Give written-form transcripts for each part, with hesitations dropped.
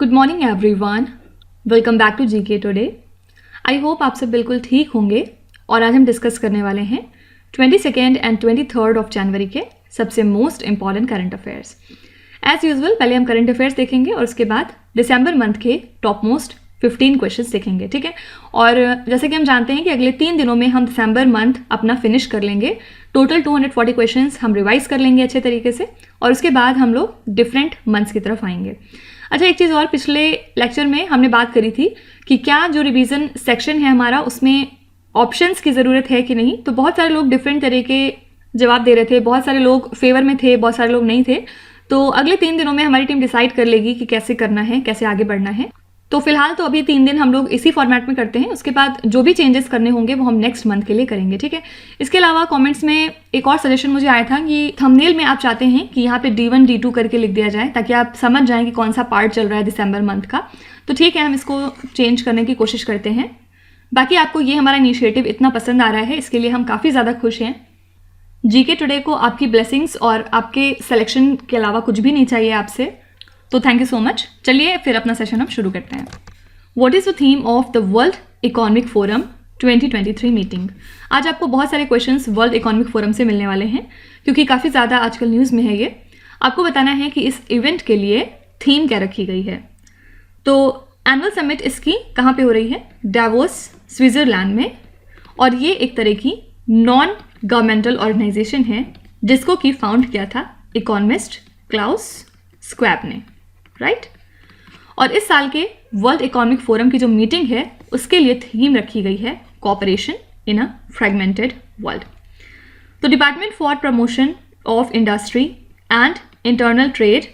Good morning everyone, welcome back to GK today. I hope आप सब बिल्कुल ठीक होंगे और आज हम डिस्कस करने वाले हैं 22 एंड 23 ऑफ जनवरी के सबसे most important current affairs. As usual पहले हम करंट अफेयर्स देखेंगे और उसके बाद दिसंबर मंथ के टॉप मोस्ट 15 क्वेश्चंस देखेंगे, ठीक है। और जैसे कि हम जानते हैं कि अगले 3 दिनों में हम दिसंबर मंथ अपना फिनिश कर लेंगे। टोटल 240 क्वेश्चंस हम रिवाइज कर लेंगे अच्छे तरीके से और उसके बाद हम लोग डिफरेंट मंथ्स की तरफ आएंगे। अच्छा, एक चीज़ और, पिछले लेक्चर में हमने बात करी थी कि क्या जो रिवीजन सेक्शन है हमारा उसमें ऑप्शंस की ज़रूरत है कि नहीं। तो बहुत सारे लोग डिफरेंट तरह के जवाब दे रहे थे, बहुत सारे लोग फेवर में थे, बहुत सारे लोग नहीं थे। तो अगले 3 दिनों में हमारी टीम डिसाइड कर लेगी कि कैसे करना है, कैसे आगे बढ़ना है। तो फिलहाल तो अभी 3 दिन हम लोग इसी फॉर्मेट में करते हैं, उसके बाद जो भी चेंजेस करने होंगे वो हम नेक्स्ट मंथ के लिए करेंगे, ठीक है। इसके अलावा कमेंट्स में एक और सजेशन मुझे आया था कि थंबनेल में आप चाहते हैं कि यहाँ पे D1 D2 करके लिख दिया जाए ताकि आप समझ जाएं कि कौन सा पार्ट चल रहा है दिसंबर मंथ का। तो ठीक है, हम इसको चेंज करने की कोशिश करते हैं। बाकी आपको ये हमारा इनिशिएटिव इतना पसंद आ रहा है, इसके लिए हम काफ़ी ज़्यादा खुश हैं। जीके टुडे को आपकी ब्लेसिंग्स और आपके सिलेक्शन के अलावा कुछ भी नहीं चाहिए आपसे, तो थैंक यू सो मच। चलिए फिर अपना सेशन हम शुरू करते हैं। What is the theme of the world economic forum 2023 meeting. आज आपको बहुत सारे क्वेश्चंस वर्ल्ड इकोनॉमिक फोरम से मिलने वाले हैं क्योंकि काफ़ी ज़्यादा आजकल न्यूज़ में है ये। आपको बताना है कि इस इवेंट के लिए थीम क्या रखी गई है। तो एनुअल समिट इसकी कहाँ पे हो रही है? डावोस, स्विट्ज़रलैंड में। और ये एक तरह की नॉन गवर्नमेंटल ऑर्गेनाइजेशन है जिसको कि फाउंड किया था इकोनॉमिस्ट क्लाउस स्क्वैब ने, राइट। और इस साल के वर्ल्ड इकोनॉमिक फोरम की जो मीटिंग है उसके लिए थीम रखी गई है cooperation in a fragmented world. तो department for promotion of industry and internal trade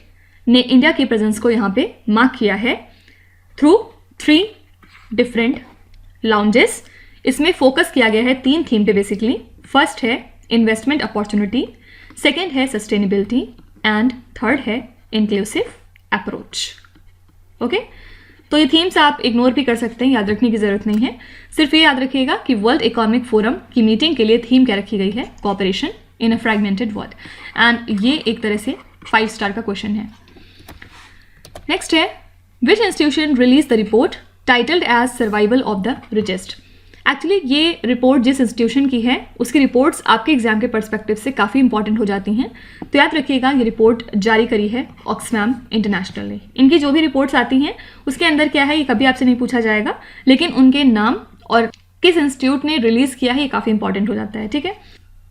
ने इंडिया की प्रेजेंस को यहाँ पे मार्क किया है थ्रू 3 डिफरेंट लाउंजेस। इसमें फोकस किया गया है 3 थीम पे बेसिकली। फर्स्ट है इन्वेस्टमेंट अपॉर्चुनिटी, सेकेंड है सस्टेनेबिलिटी एंड थर्ड है इंक्लूसिव अप्रोच। ओके, तो ये थीम्स आप इग्नोर भी कर सकते हैं, याद रखने की ज़रूरत नहीं है। सिर्फ ये याद रखिएगा कि वर्ल्ड इकोनॉमिक फोरम की मीटिंग के लिए थीम क्या रखी गई है? Cooperation in a fragmented world. And ये एक तरह से 5 स्टार का क्वेश्चन है। नेक्स्ट है which institution release the report titled as survival of the richest. Actually ये रिपोर्ट जिस इंस्टीट्यूशन की है उसकी रिपोर्ट्स आपके एग्जाम के पर्सपेक्टिव से काफ़ी इंपॉर्टेंट हो जाती हैं। तो याद रखिएगा ये रिपोर्ट जारी करी है ऑक्सफैम इंटरनेशनल ने। इनकी जो भी रिपोर्ट्स आती हैं उसके अंदर क्या है ये कभी आपसे नहीं पूछा जाएगा, लेकिन उनके नाम और किस इंस्टीट्यूट ने रिलीज़ किया है ये काफ़ी इंपॉर्टेंट हो जाता है, ठीक है।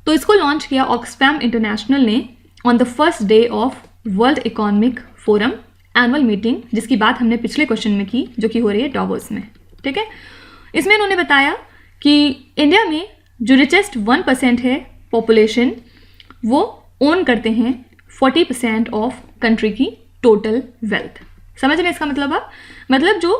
तो इसको लॉन्च किया ऑक्सफैम इंटरनेशनल ने on the first day of world economic forum annual meeting, जिसकी बात हमने पिछले क्वेश्चन में की, जो कि हो रही है डावोस में, ठीक है। इसमें उन्होंने बताया कि इंडिया में जो रिचेस्ट 1% है पॉपुलेशन वो ओन करते हैं 40% ऑफ कंट्री की टोटल वेल्थ। समझ रहे हैं इसका मतलब आप? मतलब जो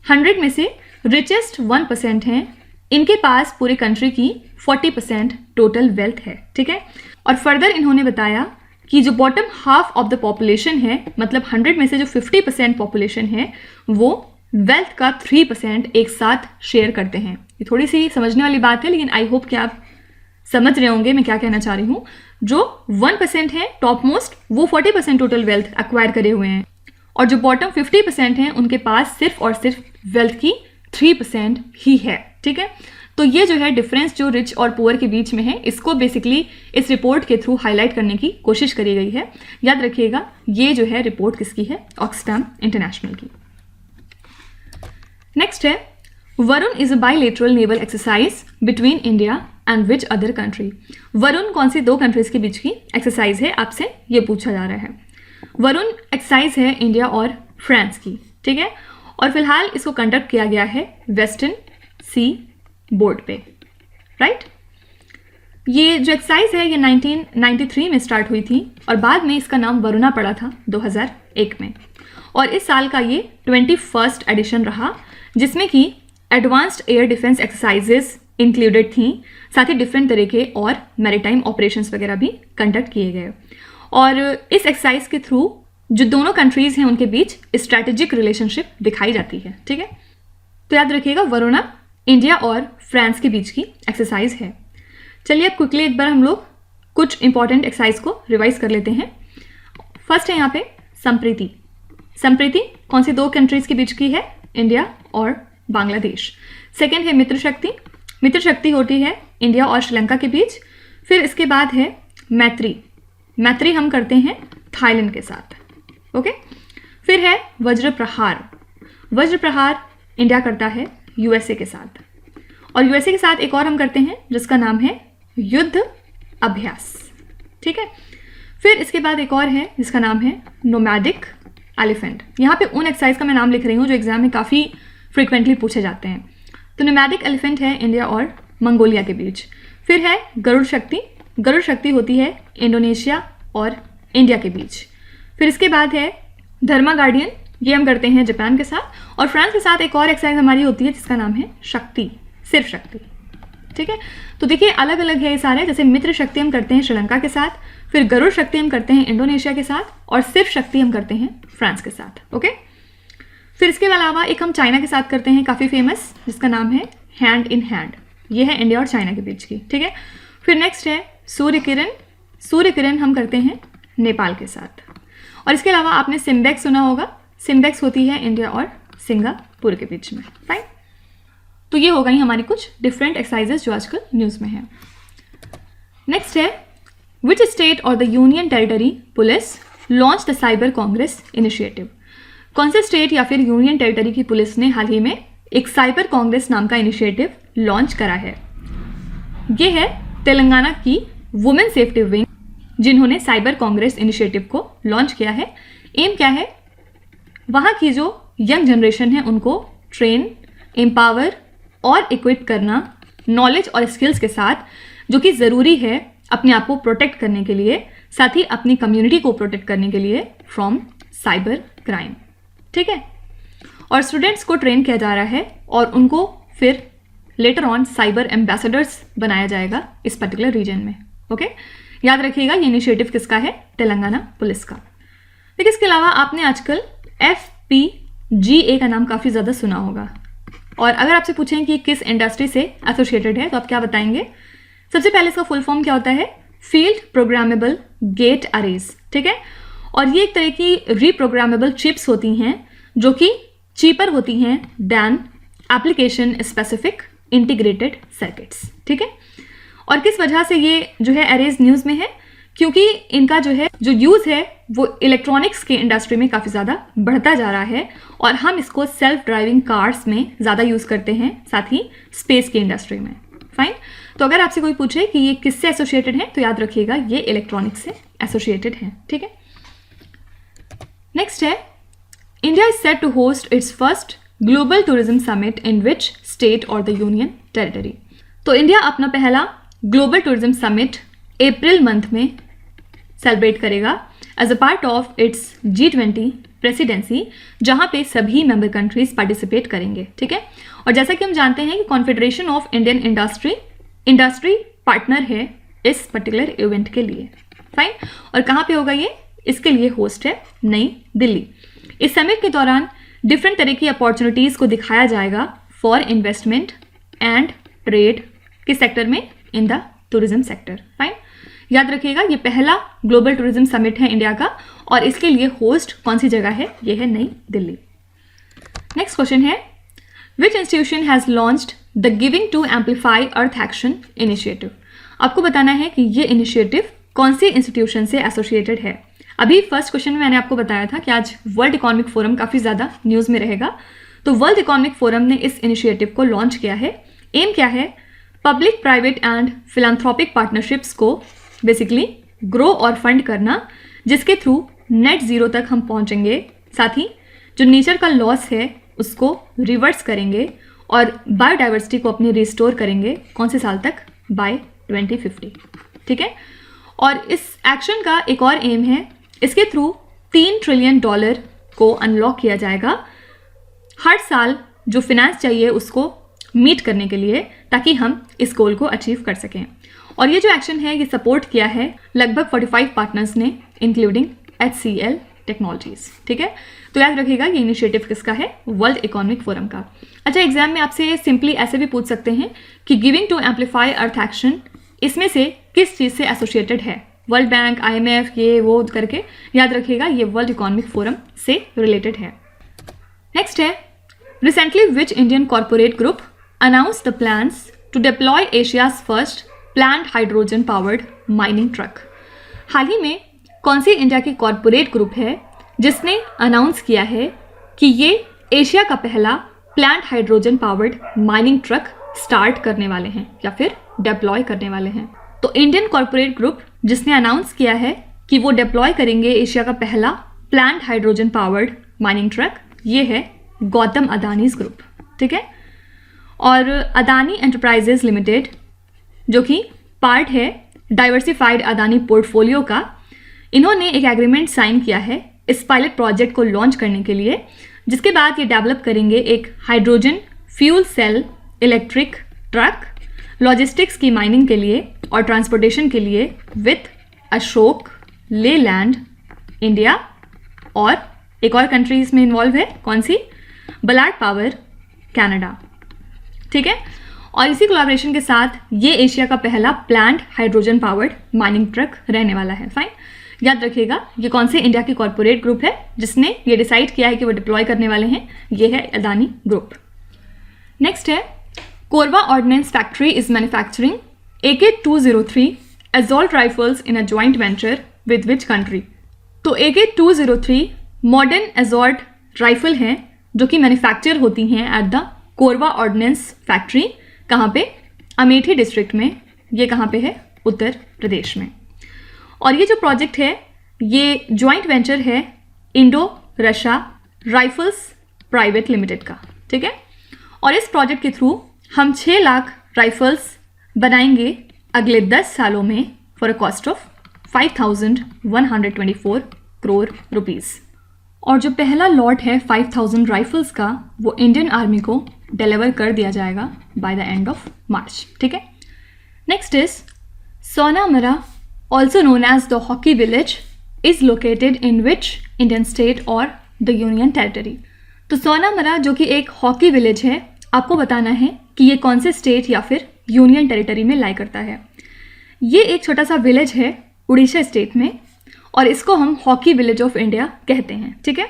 100 में से रिचेस्ट 1% हैं इनके पास पूरे कंट्री की 40% टोटल वेल्थ है, ठीक है। और फर्दर इन्होंने बताया कि जो bottom half of the population है, मतलब 100 में से जो 50% पॉपुलेशन है वो वेल्थ का 3% एक साथ शेयर करते हैं। ये थोड़ी सी समझने वाली बात है, लेकिन आई होप कि आप समझ रहे होंगे मैं क्या कहना चाह रही हूँ। जो 1% है टॉप मोस्ट वो 40% टोटल वेल्थ एक्वायर करे हुए हैं और जो बॉटम 50% हैं उनके पास सिर्फ और सिर्फ वेल्थ की 3% ही है, ठीक है। तो ये जो है डिफरेंस जो रिच और पुअर के बीच में है इसको बेसिकली इस रिपोर्ट के थ्रू हाईलाइट करने की कोशिश करी गई है। याद रखिएगा ये जो है रिपोर्ट किसकी है? ऑक्सफैम इंटरनेशनल की। नेक्स्ट है Varun is a bilateral naval exercise between India and which other country. Varun कौन सी 2 कंट्रीज के बीच की एक्सरसाइज है, आपसे ये पूछा जा रहा है। वरुण एक्सरसाइज है इंडिया और फ्रांस की, ठीक है। और फिलहाल इसको कंडक्ट किया गया है वेस्टर्न सी बोर्ड पे, राइट। ये जो एक्सरसाइज है ये 1993 में स्टार्ट हुई थी और बाद में इसका नाम वरुणा पड़ा था 2001 में। और इस साल का ये 21st एडिशन रहा जिसमें कि advanced air defence exercises included थी, साथ ही डिफरेंट तरह के और मैरीटाइम ऑपरेशंस वगैरह भी कंडक्ट किए गए। और इस एक्सरसाइज के थ्रू जो दोनों कंट्रीज़ हैं उनके बीच स्ट्रैटेजिक रिलेशनशिप दिखाई जाती है, ठीक है। तो याद रखिएगा वरुणा इंडिया और फ्रांस के बीच की एक्सरसाइज है। चलिए अब क्विकली एक बार हम लोग कुछ इंपॉर्टेंट एक्सरसाइज को रिवाइज कर लेते हैं। फर्स्ट है यहाँ पे संप्रीति। संप्रीति कौन सी 2 कंट्रीज के बीच की है? इंडिया और बांग्लादेश। सेकेंड है मित्र शक्ति, मित्र शक्ति होती है इंडिया और श्रीलंका के बीच। फिर इसके बाद है मैत्री, मैत्री हम करते हैं थाईलैंड के साथ। ओके, फिर है वज्र प्रहार, वज्र प्रहार इंडिया करता है यूएसए के साथ, और यूएसए के साथ एक और हम करते हैं जिसका नाम है युद्ध अभ्यास। ठीक है, फिर इसके बाद एक और है जिसका नाम है नोमैडिक एलिफेंट। यहाँ पे उन एक्सरसाइज का मैं नाम लिख रही हूँ जो एग्जाम में काफ़ी फ्रिक्वेंटली पूछे जाते हैं। तो नोमैडिक एलिफेंट है इंडिया और मंगोलिया के बीच। फिर है गरुड़ शक्ति, गरुड़ शक्ति होती है इंडोनेशिया और इंडिया के बीच। फिर इसके बाद है धर्मा गार्डियन, ये हम करते हैं जापान के साथ, और फ्रांस के साथ एक और एक्सरसाइज हमारी होती है जिसका नाम है शक्ति, सिर्फ शक्ति। ठीक है, तो देखिए अलग अलग है ये सारे, जैसे मित्र शक्ति हम करते हैं श्रीलंका के साथ, फिर गरुड़ शक्ति हम करते हैं इंडोनेशिया के साथ, और सिर्फ शक्ति हम करते हैं फ्रांस के साथ। ओके, फिर इसके अलावा एक हम चाइना के साथ करते हैं काफ़ी फेमस, जिसका नाम है हैंड इन हैंड, ये है इंडिया और चाइना के बीच की। ठीक है, फिर नेक्स्ट है सूर्य किरण, सूर्य किरण हम करते हैं नेपाल के साथ। और इसके अलावा आपने सिम्बेक्स सुना होगा, सिम्बेक्स होती है इंडिया और सिंगापुर के बीच में। फाइन, तो ये हो गई हमारी कुछ डिफरेंट एक्सरसाइजेस जो आजकल न्यूज़ में है। नेक्स्ट है विच स्टेट और the union territory police launch the cyber Congress initiative. कौन से स्टेट या फिर यूनियन टेरिटरी की पुलिस ने हाल ही में एक साइबर कांग्रेस नाम का इनिशिएटिव लॉन्च करा है? ये है तेलंगाना की वुमेन सेफ्टी विंग, जिन्होंने साइबर कांग्रेस इनिशिएटिव को लॉन्च किया है। एम क्या है? वहाँ की जो यंग जनरेशन है उनको ट्रेन, एम्पावर और इक्विप करना नॉलेज और स्किल्स के साथ, जो कि ज़रूरी है अपने आप को प्रोटेक्ट करने के लिए, साथ ही अपनी कम्युनिटी को प्रोटेक्ट करने के लिए फ्रॉम साइबर क्राइम। ठीक है, और स्टूडेंट्स को ट्रेन किया जा रहा है और उनको फिर लेटर ऑन साइबर एम्बेसडर्स बनाया जाएगा इस पर्टिकुलर रीजन में। ओके, याद रखिएगा ये इनिशिएटिव किसका है? तेलंगाना पुलिस का। देखिए इसके अलावा आपने आजकल FPGA का नाम काफ़ी ज़्यादा सुना होगा, और अगर आपसे पूछें कि किस इंडस्ट्री से एसोसिएटेड है तो आप क्या बताएंगे? सबसे पहले इसका फुल फॉर्म क्या होता है? Field programmable gate arrays. ठीक है, और ये एक तरह की रीप्रोग्रामेबल चिप्स होती हैं जो कि चीपर होती हैं than application specific integrated circuits. ठीक है, और किस वजह से ये जो है अरेज न्यूज़ में है? क्योंकि इनका जो यूज़ है वो इलेक्ट्रॉनिक्स के इंडस्ट्री में काफ़ी ज़्यादा बढ़ता जा रहा है, और हम इसको सेल्फ ड्राइविंग कार्स में ज़्यादा यूज़ करते हैं, साथ ही स्पेस की इंडस्ट्री में। फाइन, तो अगर आपसे कोई पूछे कि ये किससे एसोसिएटेड है तो याद रखिएगा ये इलेक्ट्रॉनिक्स से एसोसिएटेड है। ठीक है, नेक्स्ट है India is set to host its first global tourism summit in which state और द यूनियन टेरिटरी। तो इंडिया अपना पहला global tourism summit April month में सेलिब्रेट करेगा as a part of its G20 presidency, जहां पे सभी मेंबर कंट्रीज पार्टिसिपेट करेंगे। ठीक है, और जैसा कि हम जानते हैं कि confederation of Indian industry partner है इस पर्टिकुलर इवेंट के लिए। फाइन, और कहाँ पे होगा ये? इसके लिए होस्ट है नई दिल्ली। इस समिट के दौरान डिफरेंट तरह की अपॉर्चुनिटीज़ को दिखाया जाएगा फॉर इन्वेस्टमेंट एंड ट्रेड किस सेक्टर में? In the tourism sector. Fine, याद रखिएगा ये पहला ग्लोबल टूरिज्म समिट है इंडिया का, और इसके लिए होस्ट कौन सी जगह है? ये है नई दिल्ली। नेक्स्ट क्वेश्चन है which institution has launched the giving to amplify earth action initiative. आपको बताना है कि ये इनिशिएटिव कौन सी इंस्टीट्यूशन से एसोसिएटेड है। अभी फर्स्ट क्वेश्चन में मैंने आपको बताया था कि आज वर्ल्ड इकोनॉमिक फोरम काफ़ी ज़्यादा न्यूज़ में रहेगा, तो वर्ल्ड इकोनॉमिक फोरम ने इस इनिशिएटिव को लॉन्च किया है। एम क्या है? Public private and philanthropic partnerships को बेसिकली ग्रो और फंड करना, जिसके थ्रू नेट ज़ीरो तक हम पहुंचेंगे, साथ ही जो नेचर का लॉस है उसको रिवर्स करेंगे और बायोडाइवर्सिटी को अपनी रिस्टोर करेंगे। कौन से साल तक? बाय 2050। ठीक है, और इस एक्शन का एक और एम है, इसके थ्रू $3 ट्रिलियन को अनलॉक किया जाएगा हर साल जो फिनेंस चाहिए उसको मीट करने के लिए, ताकि हम इस गोल को अचीव कर सकें। और ये जो एक्शन है ये सपोर्ट किया है लगभग 45 पार्टनर्स ने, इंक्लूडिंग HCL टेक्नोलॉजीज। ठीक है, तो याद रखिएगा ये इनिशिएटिव किसका है? वर्ल्ड इकोनॉमिक फोरम का। अच्छा, एग्जाम में आपसे सिंपली ऐसे भी पूछ सकते हैं कि giving to amplify earth action इसमें से किस चीज़ से एसोसिएटेड है? वर्ल्ड बैंक, IMF, ये वो करके याद रखिएगा, ये वर्ल्ड इकोनॉमिक फोरम से रिलेटेड है। नेक्स्ट है, recently which Indian corporate group announce the plans to deploy Asia's first planned hydrogen powered mining truck. हाल ही में कौन सी इंडिया की कॉर्पोरेट ग्रुप है जिसने अनाउंस किया है कि ये एशिया का पहला planned hydrogen powered mining truck start करने वाले हैं या फिर डिप्लॉय करने वाले हैं? तो इंडियन कॉर्पोरेट ग्रुप जिसने अनाउंस किया है कि वो डिप्लॉय करेंगे एशिया का पहला planned hydrogen powered mining truck, ये है गौतम अदानीज ग्रुप। ठीक है, और अदानी एंटरप्राइजेज लिमिटेड जो कि पार्ट है डाइवर्सिफाइड अदानी पोर्टफोलियो का, इन्होंने एक एग्रीमेंट साइन किया है इस पायलट प्रोजेक्ट को लॉन्च करने के लिए, जिसके बाद ये डेवलप करेंगे एक hydrogen fuel cell electric truck logistics की माइनिंग के लिए और ट्रांसपोर्टेशन के लिए विथ अशोक लेलैंड इंडिया, और एक और कंट्री इसमें इन्वॉल्व है, कौन सी? बलाड पावर कनाडा। ठीक है, और इसी कोलैबोरेशन के साथ ये एशिया का पहला planned hydrogen powered mining truck रहने वाला है। फाइन, याद रखिएगा ये कौन से इंडिया की कॉर्पोरेट ग्रुप है जिसने ये डिसाइड किया है कि वो डिप्लॉय करने वाले हैं, ये है अदानी ग्रुप। नेक्स्ट है, Korba ordnance factory is manufacturing AK-203 assault rifles in a joint venture with which country? तो AK-203 मॉडर्न असॉल्ट राइफल हैं जो कि मैन्युफैक्चर होती हैं at the Korba ordnance factory. कहाँ पे? अमेठी डिस्ट्रिक्ट में। ये कहाँ पे है? उत्तर प्रदेश में। और ये जो प्रोजेक्ट है ये जॉइंट वेंचर है Indo Russia rifles private limited का। ठीक है, और इस प्रोजेक्ट के थ्रू हम 6 लाख राइफल्स बनाएंगे अगले 10 सालों में for a cost of 5,124 crore rupees. और जो पहला लॉट है 5,000 राइफल्स का वो इंडियन आर्मी को डिलीवर कर दिया जाएगा by the end of March. ठीक है, नेक्स्ट इज सोनामरा also known as the hockey village is located in which Indian state or the union territory? तो सोनामरा जो कि एक हॉकी विलेज है, आपको बताना है कि ये कौन से स्टेट या फिर यूनियन टेरिटरी में लाई करता है। ये एक छोटा सा विलेज है उड़ीसा स्टेट में और इसको हम हॉकी विलेज ऑफ इंडिया कहते हैं। ठीक है,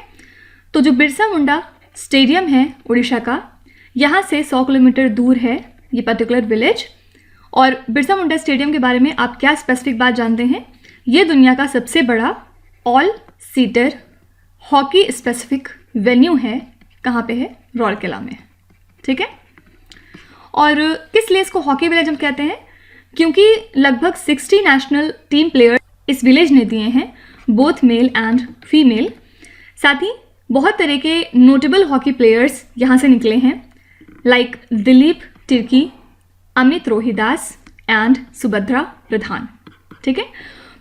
तो जो बिरसा मुंडा स्टेडियम है उड़ीसा का, यहाँ से 100 किलोमीटर दूर है ये पर्टिकुलर विलेज। और बिरसा मुंडा स्टेडियम के बारे में आप क्या स्पेसिफिक बात जानते हैं? ये दुनिया का सबसे बड़ा all seater hockey specific venue है। कहाँ पे है? रौरकेला में। ठीक है, और किस लिए इसको हॉकी विलेज हम कहते हैं? क्योंकि लगभग 60 नेशनल टीम प्लेयर इस विलेज ने दिए हैं, बोथ मेल एंड फीमेल। साथ ही बहुत तरह के नोटेबल हॉकी प्लेयर्स यहाँ से निकले हैं, लाइक दिलीप तिर्की, अमित रोहिदास एंड सुभद्रा प्रधान। ठीक है,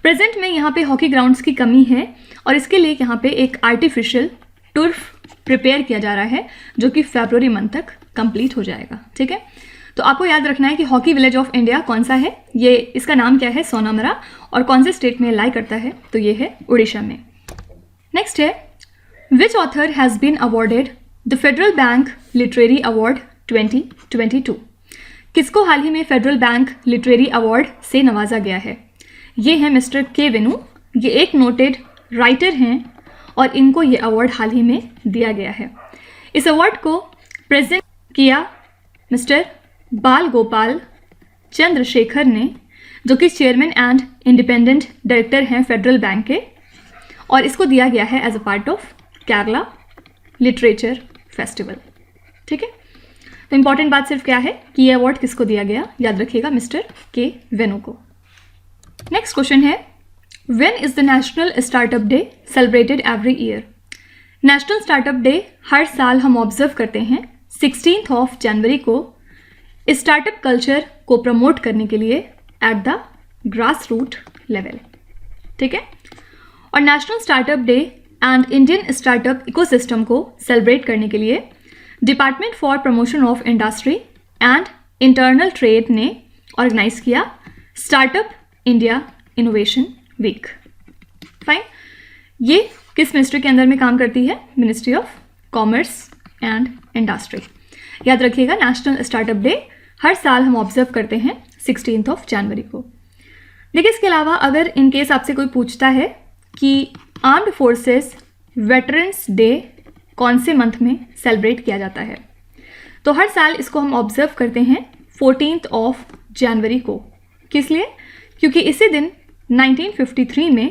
प्रेजेंट में यहाँ पे हॉकी ग्राउंड्स की कमी है और इसके लिए यहाँ पे एक आर्टिफिशियल टर्फ प्रिपेयर किया जा रहा है जो कि फरवरी मंथ तक कंप्लीट हो जाएगा। ठीक है, तो आपको याद रखना है कि हॉकी विलेज ऑफ इंडिया कौन सा है, ये इसका नाम क्या है? सोनामरा। और कौन से स्टेट में लाई करता है? तो ये है उड़ीसा में। नेक्स्ट है, which author has been awarded the Federal Bank literary award 2022? किसको हाल ही में फेडरल बैंक लिटरेरी अवार्ड से नवाजा गया है? ये है मिस्टर के वेनु। ये एक नोटेड राइटर हैं और इनको ये अवार्ड हाल ही में दिया गया है। इस अवार्ड को प्रेजेंट किया मिस्टर बाल गोपाल चंद्रशेखर ने, जो कि चेयरमैन एंड इंडिपेंडेंट डायरेक्टर हैं फेडरल बैंक के, और इसको दिया गया है as a part of Kerala literature festival. ठीक है, तो इंपॉर्टेंट बात सिर्फ क्या है कि ये अवार्ड किसको दिया गया, याद रखिएगा मिस्टर के वेनु को। नेक्स्ट क्वेश्चन है, when is the national startup day celebrated every year? National startup day हर साल हम ऑब्जर्व करते हैं 16 जनवरी को स्टार्टअप कल्चर को प्रमोट करने के लिए at the grass root level. ठीक है, और national startup day and Indian startup ecosystem को सेलिब्रेट करने के लिए department for promotion of industry and internal trade ने ऑर्गेनाइज किया startup India innovation week. Fine, ये किस मिनिस्ट्री के अंदर में काम करती है? Ministry of commerce and industry. याद रखिएगा, नेशनल स्टार्टअप डे हर साल हम ऑब्जर्व करते हैं 16 जनवरी को। देखिए इसके अलावा अगर इन केस आपसे कोई पूछता है कि आर्म्ड फोर्सेस वेटरन्स डे कौन से मंथ में सेलिब्रेट किया जाता है, तो हर साल इसको हम ऑब्जर्व करते हैं 14 जनवरी को। किस लिए? क्योंकि इसी दिन 1953 में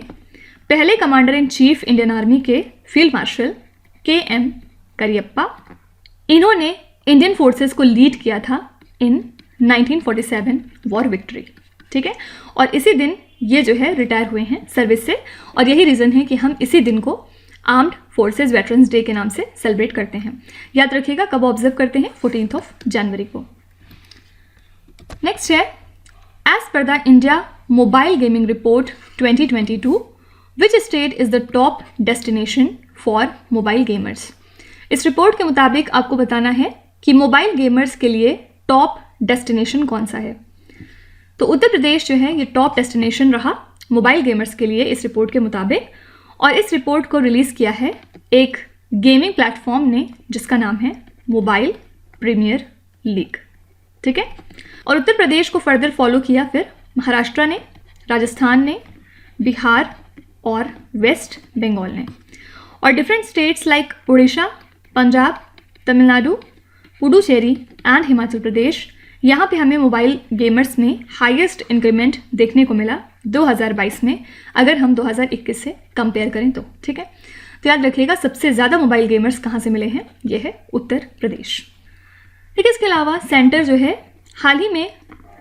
पहले commander in chief Indian army के फील्ड मार्शल KM करियप्पा, इन्होंने इंडियन फोर्सेस को लीड किया था इन 1947 वॉर विक्ट्री। ठीक है, और इसी दिन ये जो है रिटायर हुए हैं सर्विस से, और यही रीज़न है कि हम इसी दिन को आर्म्ड फोर्सेस वेटरन्स डे के नाम से सेलिब्रेट करते हैं। याद रखिएगा कब ऑब्जर्व करते हैं, 14 जनवरी को। नेक्स्ट है, as per the India mobile gaming report 2022 which state is the top destination for mobile gamers. इस रिपोर्ट के मुताबिक आपको बताना है कि मोबाइल गेमर्स के लिए टॉप डेस्टिनेशन कौन सा है। तो उत्तर प्रदेश जो है ये टॉप डेस्टिनेशन रहा मोबाइल गेमर्स के लिए इस रिपोर्ट के मुताबिक, और इस रिपोर्ट को रिलीज़ किया है एक गेमिंग प्लेटफॉर्म ने जिसका नाम है मोबाइल प्रीमियर लीग। ठीक है, और उत्तर प्रदेश को फर्दर फॉलो किया फिर महाराष्ट्र ने, राजस्थान ने, बिहार और वेस्ट बंगाल ने, और different states like Orissa, Punjab, Tamil Nadu, Puducherry and Himachal Pradesh, यहाँ पे हमें मोबाइल गेमर्स में हाईएस्ट इंक्रीमेंट देखने को मिला 2022 में, अगर हम 2021 से कंपेयर करें तो। ठीक है, तो याद रखिएगा सबसे ज़्यादा मोबाइल गेमर्स कहाँ से मिले हैं, ये है उत्तर प्रदेश। ठीक है, इसके अलावा सेंटर जो है हाल ही में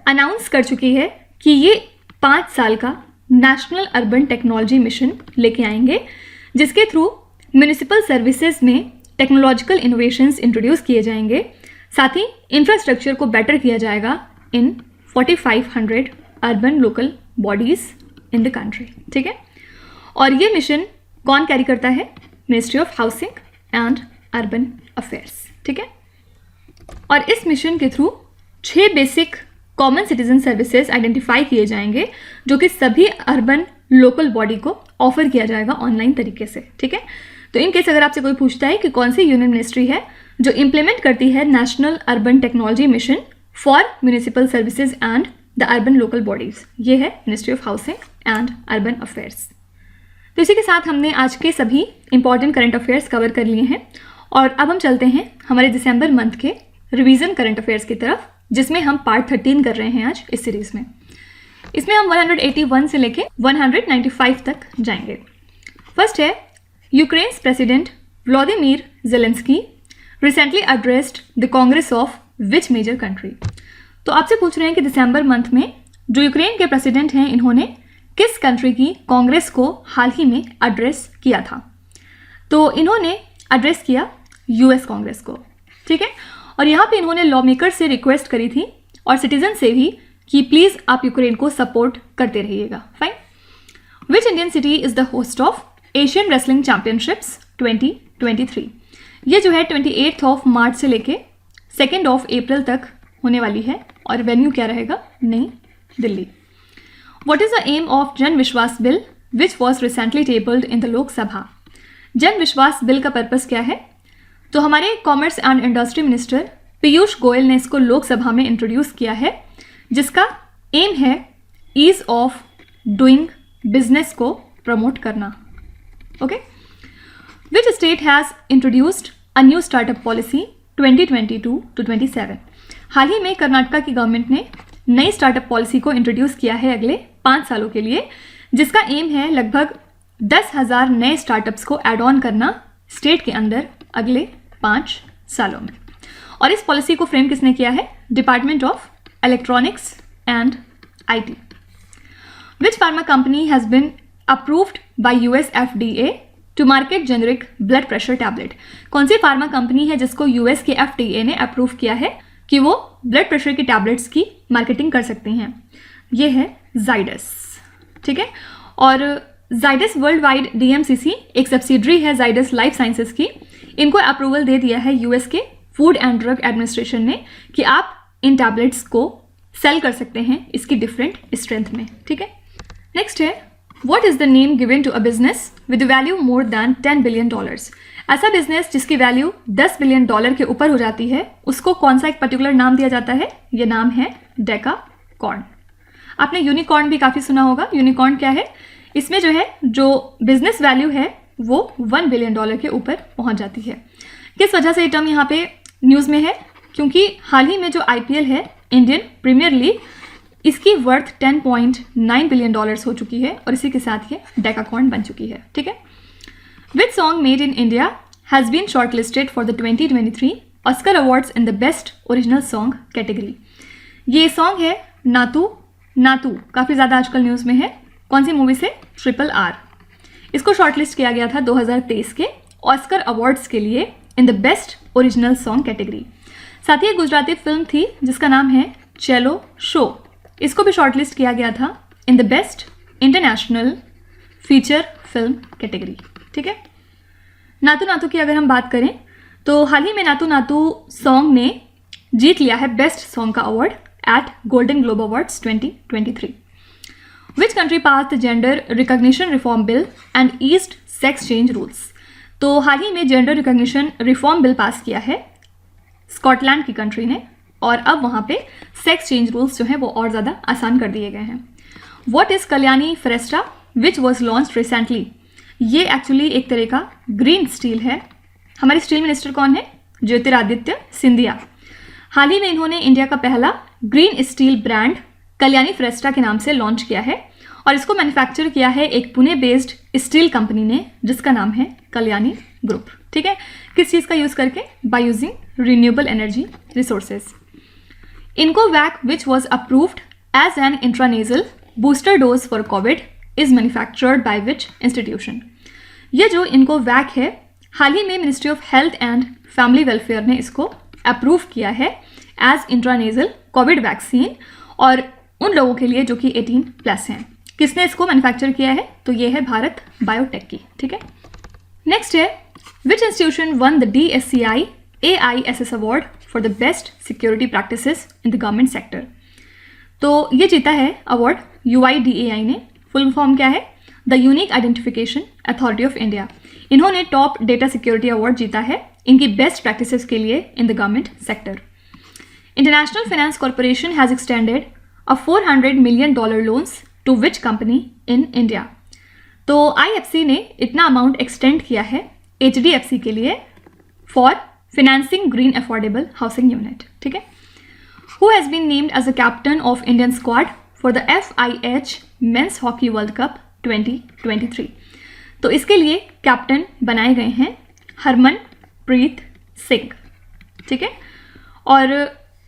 अनाउंस कर चुकी है कि ये 5 साल का नेशनल अर्बन टेक्नोलॉजी मिशन लेके आएंगे, जिसके थ्रू म्यूनिसिपल सर्विसेज में टेक्नोलॉजिकल इनोवेशंस इंट्रोड्यूस किए जाएंगे, साथ ही इंफ्रास्ट्रक्चर को बेटर किया जाएगा इन 4500 urban local bodies in the country. ठीक है, और ये मिशन कौन कैरी करता है? Ministry of housing and urban affairs. ठीक है, और इस मिशन के through 6 basic common citizen services identify किए जाएंगे, जो कि सभी अर्बन लोकल बॉडी को ऑफर किया जाएगा ऑनलाइन तरीके से। ठीक है, तो इन केस अगर आपसे कोई पूछता है कि कौन सी यूनियन मिनिस्ट्री है जो इम्प्लीमेंट करती है national urban technology mission for municipal services and the urban local bodies, ये है ministry of housing and urban affairs. तो इसी के साथ हमने आज के सभी इंपॉर्टेंट करंट अफेयर्स कवर कर लिए हैं, और अब हम चलते हैं हमारे दिसंबर मंथ के रिवीजन करंट अफेयर्स की तरफ, जिसमें हम पार्ट 13 कर रहे हैं आज इस सीरीज में। इसमें हम 181 से लेके 195 तक जाएंगे। फर्स्ट है, Ukraine's president Vladimir Zelensky recently addressed the congress of which major country. तो आपसे पूछ रहे हैं कि दिसंबर मंथ में जो यूक्रेन के प्रेसिडेंट हैं, इन्होंने किस कंट्री की कांग्रेस को हाल ही में एड्रेस किया था? तो इन्होंने एड्रेस किया US कांग्रेस को। ठीक है, और यहाँ पे इन्होंने लॉ मेकर से रिक्वेस्ट करी थी और सिटीजन से भी कि प्लीज़ आप यूक्रेन को सपोर्ट करते रहिएगा। Fine. Which Indian city is the host of Asian wrestling championships 2023? ये जो है 28 मार्च से लेके 2 अप्रैल तक होने वाली है, और वेन्यू क्या रहेगा? नई Delhi. What is the aim of जन विश्वास bill which was recently tabled in the Lok Sabha? जन विश्वास बिल का पर्पस क्या है? तो हमारे commerce and industry minister Piyush Goyal ने इसको लोकसभा में इंट्रोड्यूस किया है, जिसका एम है ईज ऑफ डूइंग बिजनेस को प्रमोट करना। Okay, which state has introduced a new startup policy 2022 to 27? हाल ही में कर्नाटका की गवर्नमेंट ने नई स्टार्टअप पॉलिसी को इंट्रोड्यूस किया है अगले 5 सालों के लिए, जिसका एम है लगभग 10,000 नए स्टार्टअप्स को ऐड ऑन करना स्टेट के अंदर अगले 5 सालों में। और इस पॉलिसी को फ्रेम किसने किया है? Department of electronics and IT। Which pharma company has been approved by US FDA to market generic blood pressure tablet? कौन सी फार्मा कंपनी है जिसको US के FDA ने अप्रूव किया है कि वो ब्लड प्रेशर की टैबलेट्स की मार्केटिंग कर सकते हैं? ये है जाइडस। ठीक है, और जाइडस वर्ल्ड वाइड DMCC एक सब्सिडरी है जाइडस लाइफ साइंसेज की, इनको अप्रूवल दे दिया है US के फूड एंड ड्रग एडमिनिस्ट्रेशन ने कि आप इन टैबलेट्स को सेल कर सकते हैं इसकी डिफरेंट स्ट्रेंथ में। ठीक है, नेक्स्ट है, what is the name given to a business with value more than $10 billion? ऐसा बिजनेस जिसकी वैल्यू $10 बिलियन के ऊपर हो जाती है, उसको कौन सा एक पर्टिकुलर नाम दिया जाता है? ये नाम है डेकाकॉर्न। आपने यूनिकॉर्न भी काफ़ी सुना होगा। यूनिकॉर्न क्या है? इसमें जो बिजनेस वैल्यू है वो $1 बिलियन के ऊपर पहुंच जाती है। किस वजह से ये टर्म यहाँ पे न्यूज़ में है? क्योंकि हाल ही में जो IPL है, इंडियन प्रीमियर लीग, इसकी वर्थ $10.9 बिलियन हो चुकी है और इसी के साथ ये डेकाकॉर्न बन चुकी है। ठीक है। Which song made in India has been short listed for the 2023 Oscar awards in the best original song category. ये सॉन्ग है नातू नातू, काफ़ी ज़्यादा आजकल न्यूज़ में है। कौन सी मूवी से? RRR। इसको शॉर्टलिस्ट किया गया था 2023 के ऑस्कर अवार्ड्स के लिए in the best original song category. साथ ही एक गुजराती फिल्म थी जिसका नाम है चलो शो, इसको भी शॉर्टलिस्ट किया गया था इन the best international feature film category. ठीक है। नातू नातू की अगर हम बात करें तो हाल ही में नातू नातू सॉन्ग ने जीत लिया है बेस्ट सॉन्ग का award eight golden globe awards 2023। Which country pass the gender recognition reform bill and east sex change rules. तो हाल ही में gender recognition reform bill pass किया है स्कॉटलैंड की कंट्री ने, और अब वहाँ पे सेक्स चेंज रूल्स जो हैं वो और ज़्यादा आसान कर दिए गए हैं। What is Kalyani Ferresta which was launched recently. ये एक्चुअली एक तरह का ग्रीन स्टील है। हमारे स्टील मिनिस्टर कौन है? ज्योतिरादित्य सिंधिया। हाल ही में इन्होंने इंडिया का पहला ग्रीन स्टील ब्रांड कल्याणी फेरेस्ट्रा के नाम से लॉन्च किया है और इसको मैन्युफैक्चर किया है एक पुणे बेस्ड स्टील कंपनी ने जिसका नाम है कल्याणी ग्रुप। ठीक है। किस चीज़ का यूज़ करके? By using renewable energy resources. INCOVACC which was approved as an intranasal booster dose for COVID is manufactured by which institution. ये जो इनकोवैक है, हाल ही में ministry of health and family welfare ने इसको अप्रूव किया है एज इंट्रानेजल कोविड वैक्सीन और उन लोगों के लिए जो कि 18+ हैं। किसने इसको मैन्युफैक्चर किया है? तो ये है भारत बायोटेक की। ठीक है। नेक्स्ट है which institution won the DSCI AISS award for the best security practices in the government sector. तो ये जीता है अवार्ड UIDAI ने। फुल फॉर्म क्या है? The unique identification authority of India. इन्होंने टॉप डेटा सिक्योरिटी अवार्ड जीता है इनकी बेस्ट प्रैक्टिसेस के लिए in the government sector. International finance corporation has extended a $400 million loans to which company in India. तो IFC ने इतना अमाउंट एक्सटेंड किया है HDFC के लिए for financing green affordable housing unit. ठीक है। Who has been named as the captain of Indian squad for the FIH men's hockey world cup 2023। तो इसके लिए कैप्टन बनाए गए हैं हरमनप्रीत सिंह। ठीक है। और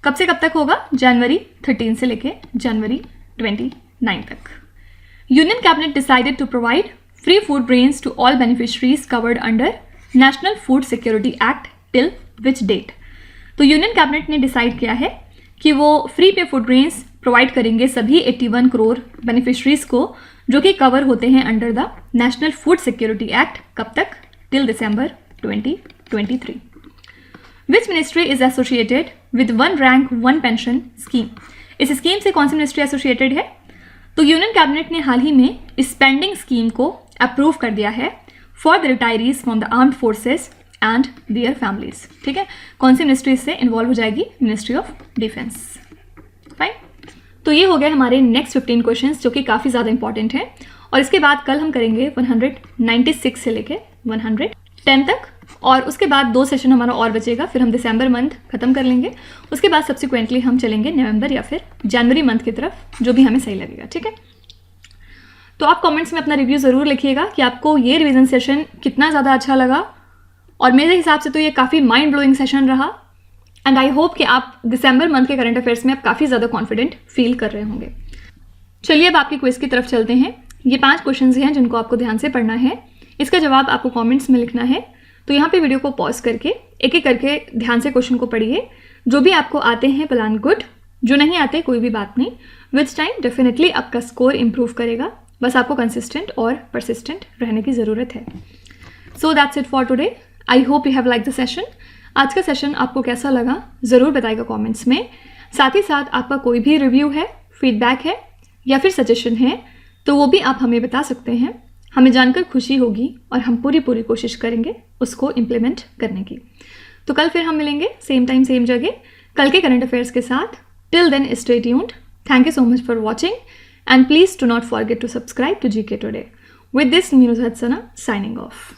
कब से कब तक होगा? जनवरी 13 से लेके जनवरी 29 तक। Union cabinet decided to provide free food grains to all beneficiaries covered under national food security act till which date. तो यूनियन कैबिनेट ने डिसाइड किया है कि वो फ्री पे फूड ग्रेन्स प्रोवाइड करेंगे सभी 81 करोड़ बेनिफिशरीज को जो कि कवर होते हैं under the national food security act. कब तक? Till December 2023। Which ministry is associated with one rank one pension scheme. इस स्कीम से कौन सी मिनिस्ट्री एसोसिएटेड है? तो यूनियन कैबिनेट ने हाल ही में इस पेंडिंग स्कीम को अप्रूव कर दिया है for the retirees from the armed forces and their families. ठीक है। कौन सी मिनिस्ट्री इससे इन्वॉल्व हो जाएगी? Ministry of defence. फाइन। तो ये हो गए हमारे नेक्स्ट 15 क्वेश्चंस जो कि काफ़ी ज़्यादा इंपॉर्टेंट हैं और इसके बाद कल हम करेंगे 196 से लेके 110 तक और उसके बाद 2 सेशन हमारा और बचेगा, फिर हम दिसंबर मंथ खत्म कर लेंगे। उसके बाद सब्सिक्वेंटली हम चलेंगे नवंबर या फिर जनवरी मंथ की तरफ, जो भी हमें सही लगेगा। ठीक है। तो आप कमेंट्स में अपना रिव्यू ज़रूर लिखिएगा कि आपको ये रिवीजन सेशन कितना ज़्यादा अच्छा लगा और मेरे हिसाब से तो ये काफ़ी माइंड ब्लोइंग सेशन रहा एंड आई होप कि आप दिसंबर मंथ के करंट अफेयर्स में आप काफ़ी ज़्यादा कॉन्फिडेंट फील कर रहे होंगे। चलिए अब आपकी क्विज की तरफ चलते हैं। ये 5 क्वेश्चंस हैं जिनको आपको ध्यान से पढ़ना है। इसका जवाब आपको कमेंट्स में लिखना है। तो यहाँ पे वीडियो को पॉज करके एक एक करके ध्यान से क्वेश्चन को पढ़िए। जो भी आपको आते हैं प्लान गुड, जो नहीं आते कोई भी बात नहीं, विच टाइम डेफिनेटली आपका स्कोर इंप्रूव करेगा। बस आपको कंसिस्टेंट और परसिस्टेंट रहने की ज़रूरत है। So that's it for today. I hope you have like the session. आज का सेशन आपको कैसा लगा ज़रूर बताइएगा कमेंट्स में। साथ ही साथ आपका कोई भी रिव्यू है, फीडबैक है या फिर सजेशन है तो वो भी आप हमें बता सकते हैं। हमें जानकर खुशी होगी और हम पूरी कोशिश करेंगे उसको इम्प्लीमेंट करने की। तो कल फिर हम मिलेंगे सेम टाइम सेम जगह कल के करंट अफेयर्स के साथ। Till then stay tuned. Thank you so much for watching, and please do not forget to subscribe to GK Today. With this, Minu Sana signing off.